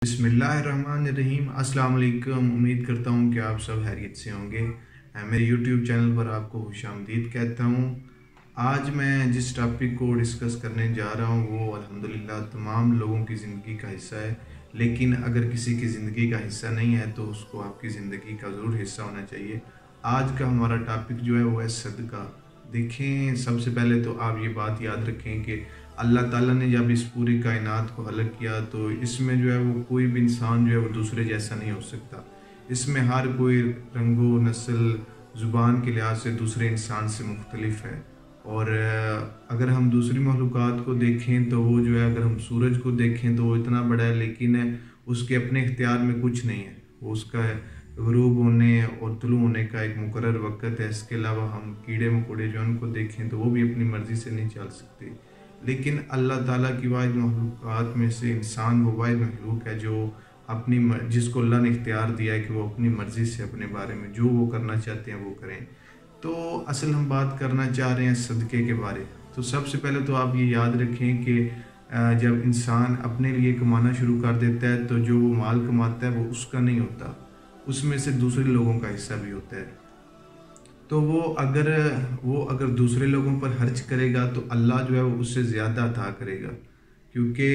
बिस्मिल्लाहिर्रहमानिर्रहीम। अस्सलाम वालेकुम। उम्मीद करता हूँ कि आप सब खैरियत से होंगे। मेरे यूट्यूब चैनल पर आपको खुशामदीद कहता हूँ। आज मैं जिस टॉपिक को डिस्कस करने जा रहा हूँ वो अल्हम्दुलिल्लाह तमाम लोगों की ज़िंदगी का हिस्सा है, लेकिन अगर किसी की ज़िंदगी का हिस्सा नहीं है तो उसको आपकी ज़िंदगी का ज़रूर हिस्सा होना चाहिए। आज का हमारा टॉपिक जो है वो है सदका। देखें, सबसे पहले तो आप ये बात याद रखें कि अल्लाह ताला ने जब इस पूरी कायनात को खलक किया तो इसमें जो है वो कोई भी इंसान जो है वो दूसरे जैसा नहीं हो सकता। इसमें हर कोई रंगो नस्ल ज़ुबान के लिहाज से दूसरे इंसान से मुख्तलिफ है। और अगर हम दूसरी मखलूक़ात को देखें तो वो जो है, अगर हम सूरज को देखें तो वो इतना बड़ा है, लेकिन उसके अपने इख्तियार में कुछ नहीं है। वो उसका ग़ुरूब होने और तुलू होने का एक मुकर्रर वक़्त है। इसके अलावा हम कीड़े मकोड़े जो उनको देखें तो वो भी अपनी मर्ज़ी से नहीं चल सकते, लेकिन अल्लाह ताला की वाहिद मखलूक़ात में से इंसान वो वाहिद मखलूक है जो जिसको अल्लाह ने इख्तियार दिया है कि वो अपनी मर्ज़ी से अपने बारे में जो वो करना चाहते हैं वो करें। तो असल हम बात करना चाह रहे हैं सदक़े के बारे। तो सबसे पहले तो आप ये याद रखें कि जब इंसान अपने लिए कमाना शुरू कर देता है तो जो वो माल कमाता है वो उसका नहीं होता, उसमें से दूसरे लोगों का हिस्सा भी होता है। तो वो अगर दूसरे लोगों पर खर्च करेगा तो अल्लाह जो है वो उससे ज़्यादा अता करेगा, क्योंकि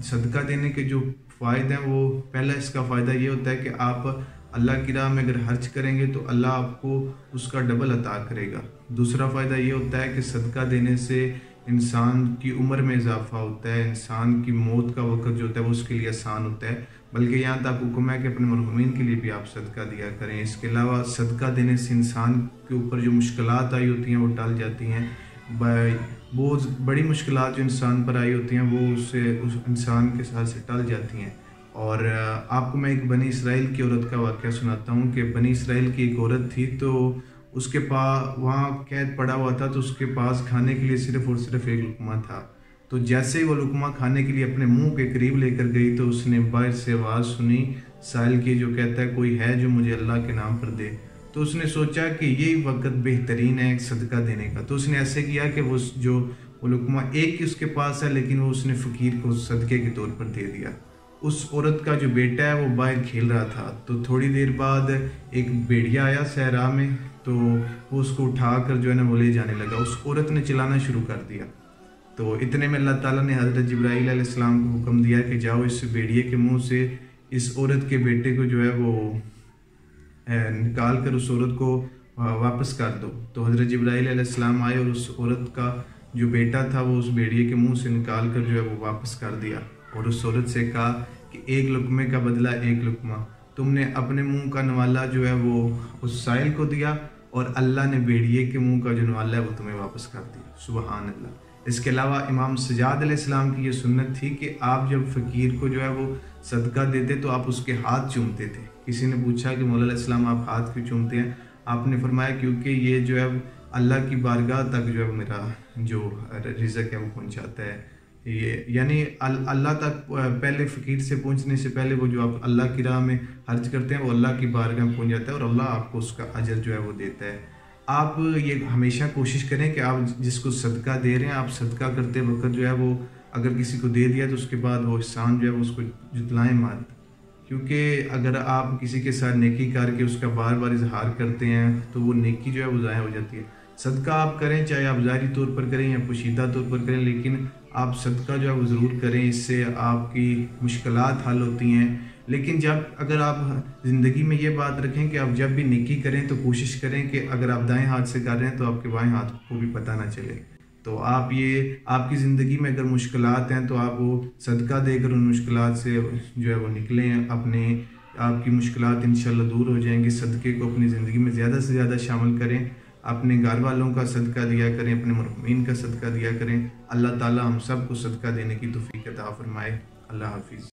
सदका देने के जो फ़ायदे हैं वो पहला इसका फ़ायदा ये होता है कि आप अल्लाह की राह में अगर खर्च करेंगे तो अल्लाह आपको उसका डबल अता करेगा। दूसरा फ़ायदा ये होता है कि सदका देने से इंसान की उम्र में इजाफा होता है, इंसान की मौत का वक़्त जो होता है वो उसके लिए आसान होता है। बल्कि यहाँ तक हुक्म है कि अपने मरहूमीन के लिए भी आप सदका दिया करें। इसके अलावा सदका देने से इंसान के ऊपर जो मुश्किलात आई होती हैं वो टल जाती हैं। बहुत बड़ी मुश्किलात जो इंसान पर आई होती हैं वो उस इंसान के साथ से टल जाती हैं। और आपको मैं एक बनी इसराइल की औरत का वाक़या सुनाता हूँ कि बनी इसराइल की एक औरत थी, तो उसके पास वहाँ कैद पड़ा हुआ था, तो उसके पास खाने के लिए सिर्फ़ और सिर्फ एक लुक़मा था। तो जैसे ही वो लुक़मा खाने के लिए अपने मुंह के करीब लेकर गई तो उसने बाहर से आवाज़ सुनी साहिल की, जो कहता है कोई है जो मुझे अल्लाह के नाम पर दे। तो उसने सोचा कि यही वक्त बेहतरीन है एक सदका देने का। तो उसने ऐसे किया कि वो लुक़मा एक ही उसके पास है, लेकिन वो उसने फ़कीर को सदक़े के तौर पर दे दिया। उस औरत का जो बेटा है वो बाहर खेल रहा था, तो थोड़ी देर बाद एक भेड़िया आया सहरा में, तो वो उसको उठा कर जो है ना वो ले जाने लगा। उस औरत ने चिल्लाना शुरू कर दिया। तो इतने में अल्लाह ताला ने हज़रत जिब्राईल अलैहिस्सलाम को हुक्म दिया कि जाओ इस भेड़िए के मुंह से इस औरत के बेटे को जो है वो निकाल कर उस औरत को वापस कर दो। तो हज़रत जिब्राईल अलैहिस्सलाम आए और उस औरत का जो बेटा था वो उस भेड़िए के मुंह से निकाल कर जो है वो वापस कर दिया और उस औरत से कहा कि एक लुक़मे का बदला एक लुक़मा। तुमने अपने मुंह का नवाला जो है वो उस साहिल को दिया और अल्लाह ने भेड़िए के मुंह का जो नवाला है वो तुम्हें वापस कर दिया। सुबहान अल्लाह। इसके अलावा इमाम सज्जाद अलैहिस्सलाम की ये सुन्नत थी कि आप जब फ़कीर को जो है वो सदका देते तो आप उसके हाथ चूमते थे। किसी ने पूछा कि मौला अलैहिस्सलाम आप हाथ क्यों चूमते हैं? आपने फरमाया क्योंकि ये जो है अल्लाह की बारगाह तक जो है मेरा जो रिज़्क़ है वो पहुँचाता है। ये यानी अल्लाह तक पहले फ़कीर से पहुँचने से पहले वो जो आप अल्लाह की राह में खर्च करते हैं वो अल्लाह की बारगाह में पहुँच जाता है और अल्लाह आपको उसका अजर जो है वो देता है। आप ये हमेशा कोशिश करें कि आप जिसको सदका दे रहे हैं, आप सदका करते वक्त जो है वो अगर किसी को दे दिया तो उसके बाद वो एहसान जो है वो उसको जुतलाएं मत, क्योंकि अगर आप किसी के साथ नेकी करके उसका बार बार इजहार करते हैं तो वो नेकी जो है वो ज़ाया हो जाती है। सदका आप करें, चाहे आप ज़ाहिरी तौर पर करें या पोशीदा तौर पर करें, लेकिन आप सदका जो है वो ज़रूर करें। इससे आपकी मुश्किलात हल होती हैं। लेकिन अगर आप ज़िंदगी में ये बात रखें कि आप जब भी नेकी करें तो कोशिश करें कि अगर आप दाएं हाथ से कर रहे हैं तो आपके बाएं हाथ को भी पता ना चले। तो आपकी ज़िंदगी में अगर मुश्किलात हैं तो आप वो सदका देकर उन मुश्किलात से जो है वो निकलें। आपकी मुश्किलात इंशाल्लाह दूर हो जाएंगी। सदक़े को अपनी ज़िंदगी में ज़्यादा से ज़्यादा शामिल करें। अपने घर वालों का सदका दिया करें, अपने मरहूमीन का सदका दिया करें। अल्लाह ताला हम सब को सदका देने की तौफीक अता फरमाए। अल्लाह हाफिज़।